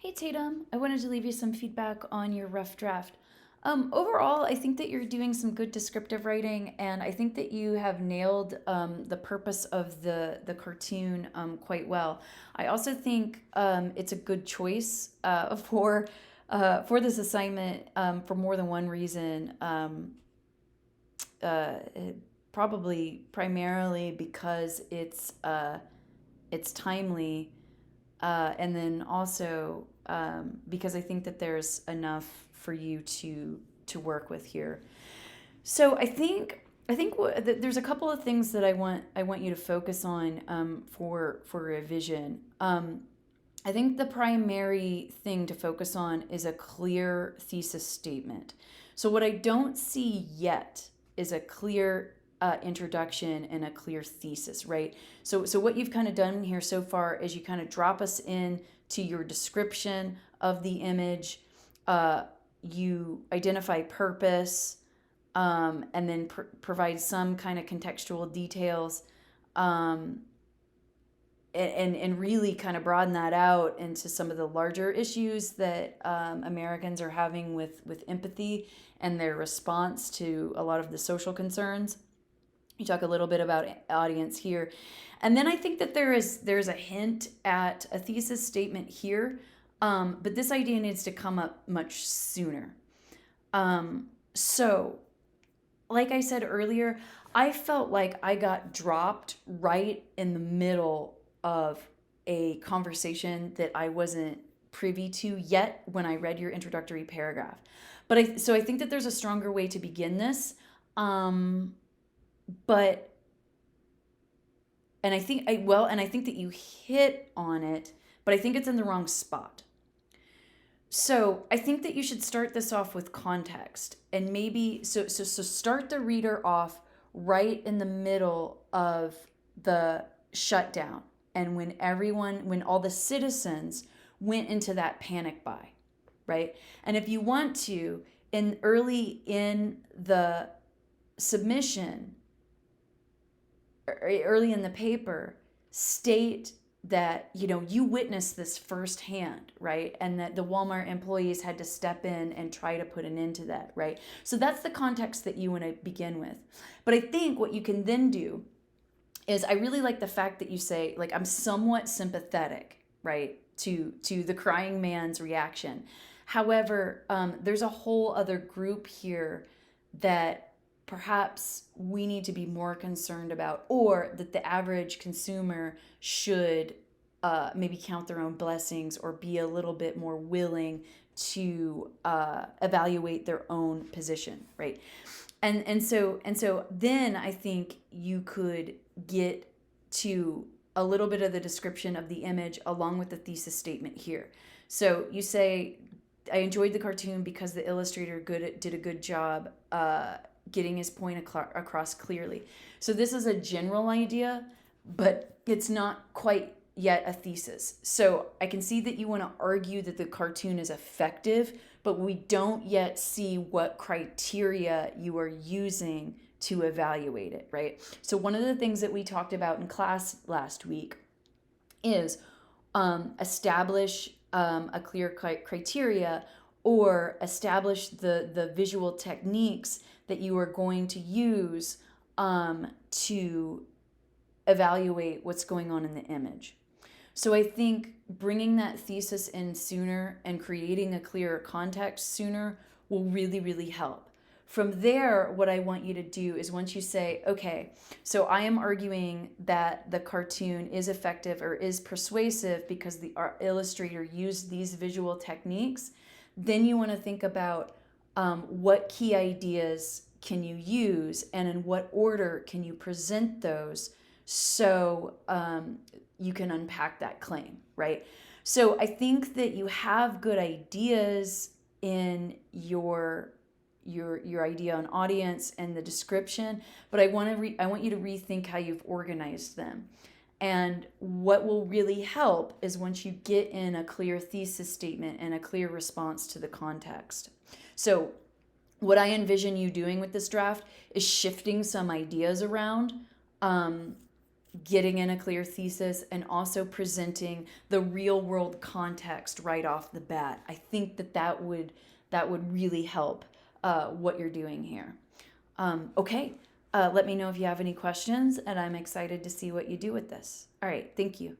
Hey Tatum, I wanted to leave you some feedback on your rough draft. Overall, I think that you're doing some good descriptive writing, and I think that you have nailed the purpose of the cartoon quite well. I also think it's a good choice for this assignment for more than one reason. Uh, Probably primarily because it's timely, and then also because I think that there's enough for you to work with here. So I think there's a couple of things that I want you to focus on for revision. I think the primary thing to focus on is a clear thesis statement. So what I don't see yet is a clear introduction and a clear thesis, right? So what you've kind of done here so far is you kind of drop us in to your description of the image. You identify purpose, and then provide some kind of contextual details, um, and really kind of broaden that out into some of the larger issues that Americans are having with empathy and their response to a lot of the social concerns. You talk a little bit about audience here, and then I think that there's a hint at a thesis statement here, but this idea needs to come up much sooner. So like I said earlier, I felt like I got dropped right in the middle of a conversation that I wasn't privy to yet when I read your introductory paragraph. So I think that there's a stronger way to begin this. Um, but and I think that you hit on it, but I think it's in the wrong spot. So I think that you should start this off with context, and maybe so start the reader off right in the middle of the shutdown, and when all the citizens went into that panic buy, right? And if you want to, in early in the submission, early in the paper, state that you witnessed this firsthand, right? And that the Walmart employees had to step in and try to put an end to that, right? So that's the context that you want to begin with. But I think what you can then do is, I really like the fact that you say, like, I'm somewhat sympathetic, right, to the crying man's reaction. However, there's a whole other group here that perhaps we need to be more concerned about, or that the average consumer should maybe count their own blessings, or be a little bit more willing to evaluate their own position, right? And so then I think you could get to a little bit of the description of the image along with the thesis statement here. So you say, I enjoyed the cartoon because the illustrator did a good job getting his point across clearly. So this is a general idea, but it's not quite yet a thesis. So I can see that you want to argue that the cartoon is effective, but we don't yet see what criteria you are using to evaluate it, right? So one of the things that we talked about in class last week is establish a clear criteria, or establish the visual techniques that you are going to use to evaluate what's going on in the image. So I think bringing that thesis in sooner and creating a clearer context sooner will really, really help. From there, what I want you to do is, once you say, okay, so I am arguing that the cartoon is effective or is persuasive because the illustrator used these visual techniques, then you want to think about what key ideas can you use, and in what order can you present those, so you can unpack that claim, right? So I think that you have good ideas in your idea on audience and the description, but I want you to rethink how you've organized them. And what will really help is once you get in a clear thesis statement and a clear response to the context. So what I envision you doing with this draft is shifting some ideas around, um, getting in a clear thesis, and also presenting the real world context right off the bat. I think that would really help what you're doing here. Okay, let me know if you have any questions, and I'm excited to see what you do with this. All right, thank you.